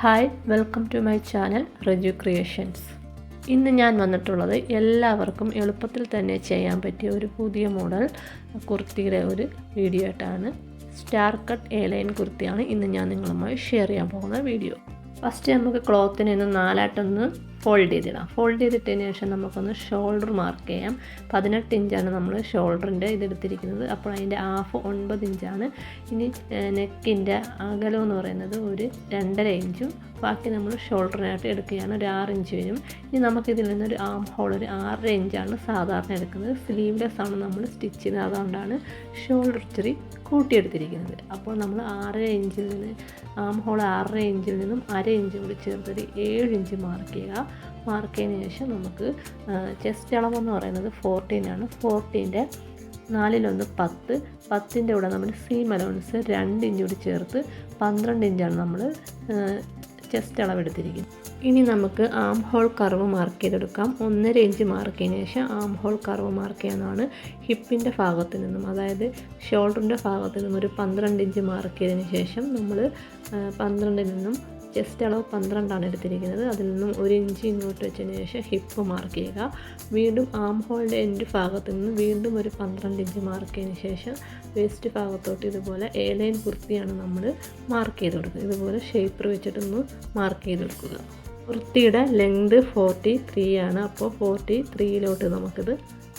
Hi, welcome to my channel Raju creations. ഇന്ന് ഞാൻ വന്നിട്ടുള്ളത് എല്ലാവർക്കും എളുപ്പത്തിൽ തന്നെ ചെയ്യാൻ പറ്റിയ ഒരു പുതിയ മോഡൽ കുർത്തിയുടെ ഒരു വീഡിയോ ആയിട്ടാണ്. സ്റ്റാർ കട്ട് എ ലൈൻ കുർത്തിയാണ് ഇന്ന് ഞാൻ നിങ്ങളുമായി ഷെയർ ചെയ്യാൻ പോകുന്ന വീഡിയോ. ഫസ്റ്റ് നമുക്ക് ക്ലോത്തിനെ ഒന്ന് നാലായിട്ടൊന്ന് ഫോൾഡ് ചെയ്തിടാം. ഫോൾഡ് ചെയ്തിട്ടതിന് ശേഷം നമുക്കൊന്ന് ഷോൾഡർ മാർക്ക് ചെയ്യാം. 18 ഇഞ്ചാണ് നമ്മൾ ഷോൾഡറിൻ്റെ ഇതെടുത്തിരിക്കുന്നത്. അപ്പോൾ അതിൻ്റെ ഹാഫ് 9 ഇഞ്ചാണ്. ഇനി നെക്കിൻ്റെ അകലം എന്ന് പറയുന്നത് ഒരു 2.5 ഇഞ്ചും ബാക്കി നമ്മൾ ഷോൾഡറിനായിട്ട് എടുക്കുകയാണ്, ഒരു 6 ഇഞ്ച് വരും. ഇനി നമുക്കിതിൽ നിന്നൊരു ആം ഹോൾ ഒരു 6.5 ഇഞ്ചാണ് സാധാരണ എടുക്കുന്നത്. സ്ലീവ്ലെസ് ആണ് നമ്മൾ സ്റ്റിച്ച് ചെയ്യുന്നത്, അതുകൊണ്ടാണ് ഷോൾഡർ ഇച്ചിരി കൂട്ടിയെടുത്തിരിക്കുന്നത്. അപ്പോൾ നമ്മൾ 6.5 ഇഞ്ചിൽ നിന്ന് ആം ഹോൾ 6.5 ഇഞ്ചിൽ നിന്നും 1/2 ഇഞ്ച് കൂടി ചേർത്തൊരു 7 ഇഞ്ച് മാർക്ക് ചെയ്യുക. മാർക്ക് ചെയ്തതിന് ശേഷം നമുക്ക് ചെസ്റ്റ് അളവെന്ന് പറയുന്നത് 14 ആണ്. 14ൻ്റെ 4/1 10. 10ൻ്റെ കൂടെ നമ്മൾ സീം അലവൻസ് 2 ഇഞ്ച് കൂടി ചേർത്ത് 12 ഇഞ്ചാണ് നമ്മൾ ചെസ്റ്റ് അളവെടുത്തിരിക്കുന്നത്. ഇനി നമുക്ക് ആം ഹോൾ കർവ് മാർക്ക് ചെയ്തെടുക്കാം. 1.5 ഇഞ്ച് മാർക്ക് ചെയ്തതിന് ശേഷം ആം ഹോൾ കർവ് മാർക്ക് ചെയ്യാനാണ്. ഹിപ്പിൻ്റെ ഭാഗത്ത് നിന്നും, അതായത് ഷോൾഡറിൻ്റെ ഭാഗത്ത് നിന്നും ഒരു 12 ഇഞ്ച് മാർക്ക് ചെയ്തതിന് ശേഷം നമ്മൾ 12ൽ നിന്നും ചെസ്റ്റ് അളവ് 12ആണ് എടുത്തിരിക്കുന്നത്. അതിൽ നിന്നും 1 ഇഞ്ച് ഇങ്ങോട്ട് വെച്ചതിന് ശേഷം ഹിപ്പ് മാർക്ക് ചെയ്യുക. വീണ്ടും ആം ഹോളിൻ്റെ എൻഡ് ഭാഗത്ത് നിന്ന് വീണ്ടും ഒരു 12 ഇഞ്ച് മാർക്ക് ചെയ്തതിന് ശേഷം വേസ്റ്റ് ഭാഗത്തോട്ട് ഇതുപോലെ എ ലൈൻ കുർത്തിയാണ് നമ്മൾ മാർക്ക് ചെയ്ത് കൊടുക്കുക. ഇതുപോലെ ഷേപ്പർ വെച്ചിട്ടൊന്ന് മാർക്ക് ചെയ്ത് കൊടുക്കുക. കുർത്തിയുടെ ലെങ്ത് 43 ആണ്. അപ്പോൾ 43ലോട്ട് നമുക്കിത്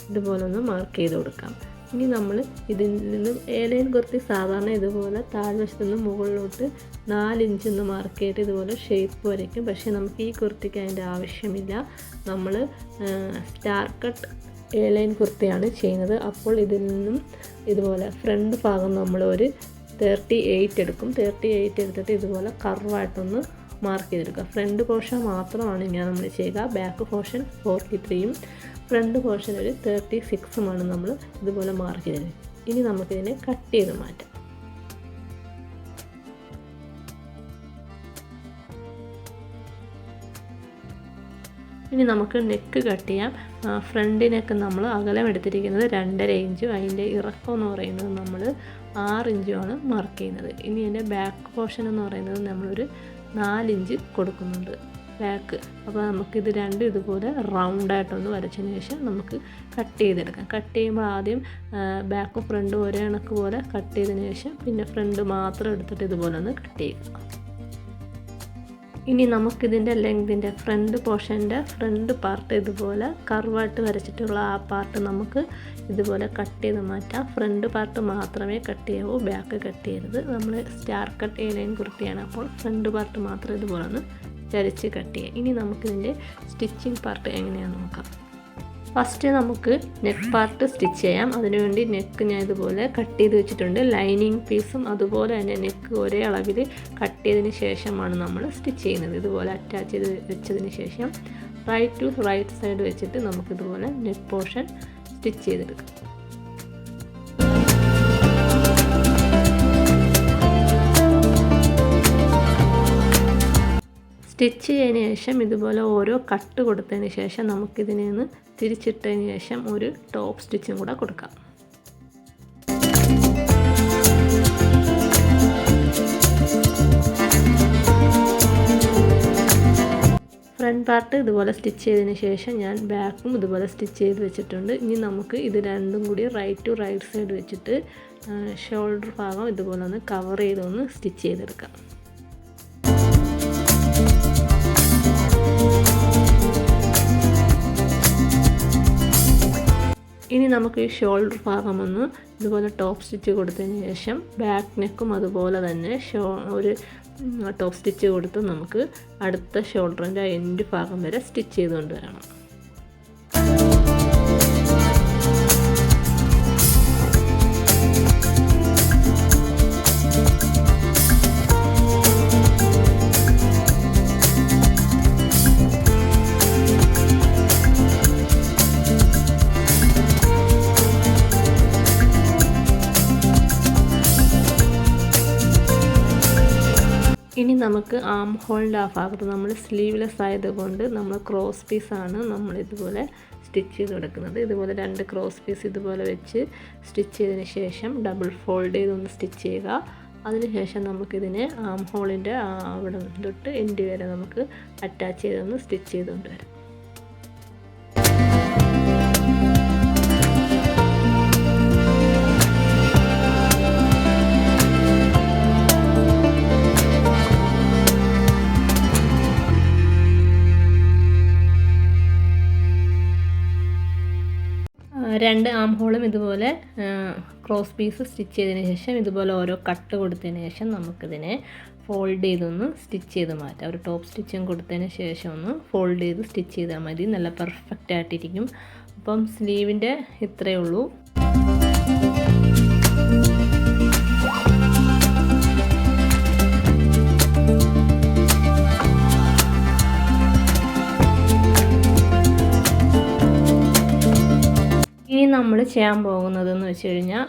ഇതുപോലെ ഒന്ന് മാർക്ക് ചെയ്ത് കൊടുക്കാം. ഇനി നമ്മൾ ഇതിൽ നിന്നും എ ലൈൻ കുർത്തി സാധാരണ ഇതുപോലെ താഴ്വശത്ത് നിന്ന് മുകളിലോട്ട് 4 ഇഞ്ച് ഒന്ന് മാർക്ക് ചെയ്തിട്ട് ഇതുപോലെ ഷേപ്പ് വരയ്ക്കും. പക്ഷേ നമുക്ക് ഈ കുർത്തിക്ക് അതിൻ്റെ ആവശ്യമില്ല. നമ്മൾ സ്റ്റാർ കട്ട് എ ലൈൻ കുർത്തിയാണ് ചെയ്യുന്നത്. അപ്പോൾ ഇതിൽ നിന്നും ഇതുപോലെ ഫ്രണ്ട് ഭാഗം നമ്മൾ ഒരു 38 എടുക്കും. 38 എടുത്തിട്ട് ഇതുപോലെ കർവായിട്ടൊന്ന് മാർക്ക് ചെയ്തെടുക്കുക. ഫ്രണ്ട് പോർഷൻ മാത്രമാണ് ഇങ്ങനെ നമ്മൾ ചെയ്യുക. ബാക്ക് പോർഷൻ 43യും ഫ്രണ്ട് പോർഷൻ ഒരു 36ഉമാണ് നമ്മൾ ഇതുപോലെ മാർക്ക് ചെയ്തത്. ഇനി നമുക്കിതിനെ കട്ട് ചെയ്ത് മാറ്റാം. ഇനി നമുക്ക് നെക്ക് കട്ട് ചെയ്യാം. ഫ്രണ്ട് നെക്ക് നമ്മൾ അകലം എടുത്തിരിക്കുന്നത് 2.5 ഇഞ്ചും അതിൻ്റെ ഇറക്കം എന്ന് പറയുന്നത് നമ്മൾ 6 ഇഞ്ചുമാണ് മാർക്ക് ചെയ്യുന്നത്. ഇനി ഇതിൻ്റെ ബാക്ക് പോർഷൻ എന്ന് പറയുന്നത് നമ്മളൊരു 4 ഇഞ്ച് കൊടുക്കുന്നുണ്ട് ബാക്ക്. അപ്പോൾ നമുക്കിത് രണ്ടും ഇതുപോലെ റൗണ്ടായിട്ടൊന്ന് വരച്ചതിന് ശേഷം നമുക്ക് കട്ട് ചെയ്തെടുക്കാം. കട്ട് ചെയ്യുമ്പോൾ ആദ്യം ബാക്കും ഫ്രണ്ടും ഒരേ കണക്ക് പോലെ കട്ട് ചെയ്തതിന് ശേഷം പിന്നെ ഫ്രണ്ട് മാത്രം എടുത്തിട്ട് ഇതുപോലെ ഒന്ന് കട്ട് ചെയ്യുക. ഇനി നമുക്കിതിൻ്റെ ലെങ്തിൻ്റെ ഫ്രണ്ട് പോർഷൻ്റെ ഫ്രണ്ട് പാർട്ട് ഇതുപോലെ കർവായിട്ട് വരച്ചിട്ടുള്ള ആ പാർട്ട് നമുക്ക് ഇതുപോലെ കട്ട് ചെയ്ത് മാറ്റാം. ഫ്രണ്ട് പാർട്ട് മാത്രമേ കട്ട് ചെയ്യാവൂ, ബാക്ക് കട്ട് ചെയ്യരുത്. നമ്മൾ സ്റ്റാർ കട്ട് എ ലൈൻ കുർത്തിയാണ്, അപ്പോൾ ഫ്രണ്ട് പാർട്ട് മാത്രം ഇതുപോലെ ഒന്ന് ചരിച്ച് കട്ട് ചെയ്യാം. ഇനി നമുക്കിതിൻ്റെ സ്റ്റിച്ചിങ് പാർട്ട് എങ്ങനെയാണെന്ന് നോക്കാം. ഫസ്റ്റ് നമുക്ക് നെക്ക് പാർട്ട് സ്റ്റിച്ച് ചെയ്യാം. അതിനുവേണ്ടി നെക്ക് ഞാൻ ഇതുപോലെ കട്ട് ചെയ്ത് വെച്ചിട്ടുണ്ട്. ലൈനിങ് പീസും അതുപോലെ തന്നെ നെക്ക് ഒരേ അളവിൽ കട്ട് ചെയ്തതിന് ശേഷമാണ് നമ്മൾ സ്റ്റിച്ച് ചെയ്യുന്നത്. ഇതുപോലെ അറ്റാച്ച് ചെയ്ത് വെച്ചതിന് ശേഷം റൈറ്റ് ടു റൈറ്റ് സൈഡ് വെച്ചിട്ട് നമുക്കിതുപോലെ നെക്ക് പോർഷൻ സ്റ്റിച്ച് ചെയ്തെടുക്കാം. സ്റ്റിച്ച് ചെയ്തതിന് ശേഷം ഇതുപോലെ ഓരോ കട്ട് കൊടുത്തതിന് ശേഷം നമുക്കിതിനെ ഒന്ന് തിരിച്ചിട്ടതിന് ശേഷം ഒരു ടോപ്പ് സ്റ്റിച്ചും കൂടെ കൊടുക്കാം. ഫ്രണ്ട് പാർട്ട് ഇതുപോലെ സ്റ്റിച്ച് ചെയ്തതിന് ശേഷം ഞാൻ ബാക്കും ഇതുപോലെ സ്റ്റിച്ച് ചെയ്ത് വെച്ചിട്ടുണ്ട്. ഇനി നമുക്ക് ഇത് രണ്ടും കൂടി റൈറ്റ് ടു റൈറ്റ് സൈഡ് വെച്ചിട്ട് ഷോൾഡർ ഭാഗം ഇതുപോലെ ഒന്ന് കവർ ചെയ്തൊന്ന് സ്റ്റിച്ച് ചെയ്തെടുക്കാം. ഇനി നമുക്ക് ഈ ഷോൾഡർ ഭാഗം ഒന്ന് ഇതുപോലെ ടോപ്പ് സ്റ്റിച്ച് കൊടുത്തതിന് ശേഷം ബാക്ക് നെക്കും അതുപോലെ തന്നെ ഒരു ടോപ്പ് സ്റ്റിച്ച് കൊടുത്ത് നമുക്ക് അടുത്ത ഷോൾഡറിൻ്റെ എൻഡ് ഭാഗം വരെ സ്റ്റിച്ച് ചെയ്തുകൊണ്ട് വരണം. ഇനി നമുക്ക് ആം ഹോളിൻ്റെ ആ ഭാഗത്ത് നമ്മൾ സ്ലീവ്ലെസ് ആയതുകൊണ്ട് നമ്മൾ ക്രോസ് പീസാണ് നമ്മൾ ഇതുപോലെ സ്റ്റിച്ച് ചെയ്ത് കൊടുക്കുന്നത്. ഇതുപോലെ 2 ക്രോസ് പീസ് ഇതുപോലെ വെച്ച് സ്റ്റിച്ച് ചെയ്തതിന് ശേഷം ഡബിൾ ഫോൾഡ് ചെയ്തൊന്ന് സ്റ്റിച്ച് ചെയ്യുക. അതിനുശേഷം നമുക്കിതിനെ ആം ഹോളിൻ്റെ അവിടെ തൊട്ട് എൻഡ് വരെ നമുക്ക് അറ്റാച്ച് ചെയ്തൊന്ന് സ്റ്റിച്ച് ചെയ്തുകൊണ്ട് വരാം. രണ്ട് ആം ഹോളും ഇതുപോലെ ക്രോസ് പീസ് സ്റ്റിച്ച് ചെയ്തതിന് ശേഷം ഇതുപോലെ ഓരോ കട്ട് കൊടുത്തതിന് ശേഷം നമുക്കിതിനെ ഫോൾഡ് ചെയ്തൊന്ന് സ്റ്റിച്ച് ചെയ്ത് മാറ്റാം. ഒരു ടോപ്പ് സ്റ്റിച്ചും കൊടുത്തതിന് ശേഷം ഒന്ന് ഫോൾഡ് ചെയ്ത് സ്റ്റിച്ച് ചെയ്താൽ മതി. നല്ല പെർഫെക്റ്റ് ആയിട്ടിരിക്കും. അപ്പം സ്ലീവിൻ്റെ ഇത്രയേ ഉള്ളൂ. ഇനി നമ്മൾ ചെയ്യാൻ പോകുന്നതെന്ന് വെച്ച് കഴിഞ്ഞാൽ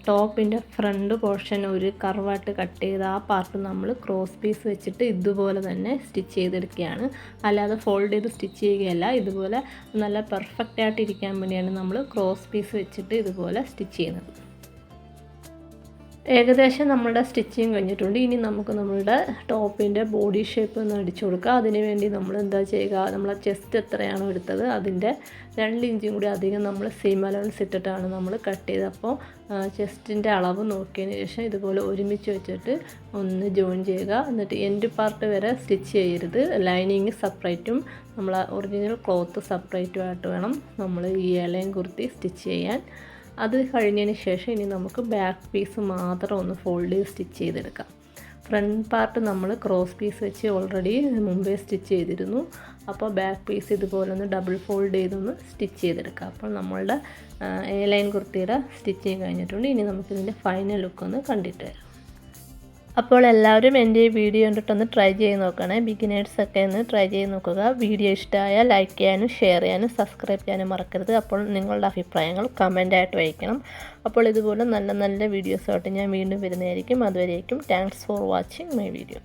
ടോപ്പിൻ്റെ ഫ്രണ്ട് പോർഷൻ ഒരു കർവായിട്ട് കട്ട് ചെയ്ത് ആ പാർട്ട് നമ്മൾ ക്രോസ് പീസ് വെച്ചിട്ട് ഇതുപോലെ തന്നെ സ്റ്റിച്ച് ചെയ്തെടുക്കുകയാണ്. അല്ലാതെ ഫോൾഡ് ചെയ്ത് സ്റ്റിച്ച് ചെയ്യുകയല്ല. ഇതുപോലെ നല്ല പെർഫെക്റ്റ് ആയിട്ട് ഇരിക്കാൻ വേണ്ടിയാണ് നമ്മൾ ക്രോസ് പീസ് വെച്ചിട്ട് ഇതുപോലെ സ്റ്റിച്ച് ചെയ്യുന്നത്. ഏകദേശം നമ്മളുടെ സ്റ്റിച്ചിങ് കഴിഞ്ഞിട്ടുണ്ട്. ഇനി നമുക്ക് നമ്മളുടെ ടോപ്പിൻ്റെ ബോഡി ഷേപ്പ് ഒന്ന് അടിച്ചു കൊടുക്കുക. അതിന് വേണ്ടി നമ്മൾ എന്താ ചെയ്യുക, നമ്മളെ ചെസ്റ്റ് എത്രയാണോ എടുത്തത് അതിൻ്റെ 2 ഇഞ്ചും കൂടി അധികം നമ്മൾ സീം അലവൻസ് ഇട്ടിട്ടാണ് നമ്മൾ കട്ട് ചെയ്തത്. അപ്പോൾ ചെസ്റ്റിൻ്റെ അളവ് നോക്കിയതിന് ശേഷം ഇതുപോലെ ഒരുമിച്ച് വെച്ചിട്ട് ഒന്ന് ജോയിൻ ചെയ്യുക. എന്നിട്ട് എൻഡ് പാർട്ട് വരെ സ്റ്റിച്ച് ചെയ്യരുത്. ലൈനിങ് സെപ്പറേറ്റും നമ്മൾ ഒറിജിനൽ ക്ലോത്ത് സെപ്പറേറ്റും ആയിട്ട് വേണം നമ്മൾ ഈ ഇലയും കുർത്തി സ്റ്റിച്ച് ചെയ്യാൻ. അത് കഴിഞ്ഞതിന് ശേഷം ഇനി നമുക്ക് ബാക്ക് പീസ് മാത്രം ഒന്ന് ഫോൾഡ് ചെയ്ത് സ്റ്റിച്ച് ചെയ്തെടുക്കാം. ഫ്രണ്ട് പാർട്ട് നമ്മൾ ക്രോസ് പീസ് വെച്ച് ഓൾറെഡി മുമ്പേ സ്റ്റിച്ച് ചെയ്തിരുന്നു. അപ്പോൾ ബാക്ക് പീസ് ഇതുപോലെ ഒന്ന് ഡബിൾ ഫോൾഡ് ചെയ്തൊന്ന് സ്റ്റിച്ച് ചെയ്തെടുക്കാം. അപ്പോൾ നമ്മളുടെ എ ലൈൻ കുർത്തിയുടെ സ്റ്റിച്ചിങ് കഴിഞ്ഞിട്ടുണ്ട്. ഇനി നമുക്കിതിൻ്റെ ഫൈനൽ ലുക്ക് ഒന്ന് കണ്ടിട്ട് വരാം. അപ്പോൾ എല്ലാവരും എൻ്റെ ഈ വീഡിയോ കണ്ടിട്ടൊന്ന് ട്രൈ ചെയ്ത് നോക്കണേ. ബിഗിനേഴ്സൊക്കെ ഒന്ന് ട്രൈ ചെയ്ത് നോക്കുക. വീഡിയോ ഇഷ്ടമായാൽ ലൈക്ക് ചെയ്യാനും ഷെയർ ചെയ്യാനും സബ്സ്ക്രൈബ് ചെയ്യാനും മറക്കരുത്. അപ്പോൾ നിങ്ങളുടെ അഭിപ്രായങ്ങൾ കമൻ്റായിട്ട് വയ്ക്കണം. അപ്പോൾ ഇതുപോലെ നല്ല നല്ല വീഡിയോസായിട്ട് ഞാൻ വീണ്ടും വരുന്നതായിരിക്കും. അതുവരേക്കും thanks for watching my video.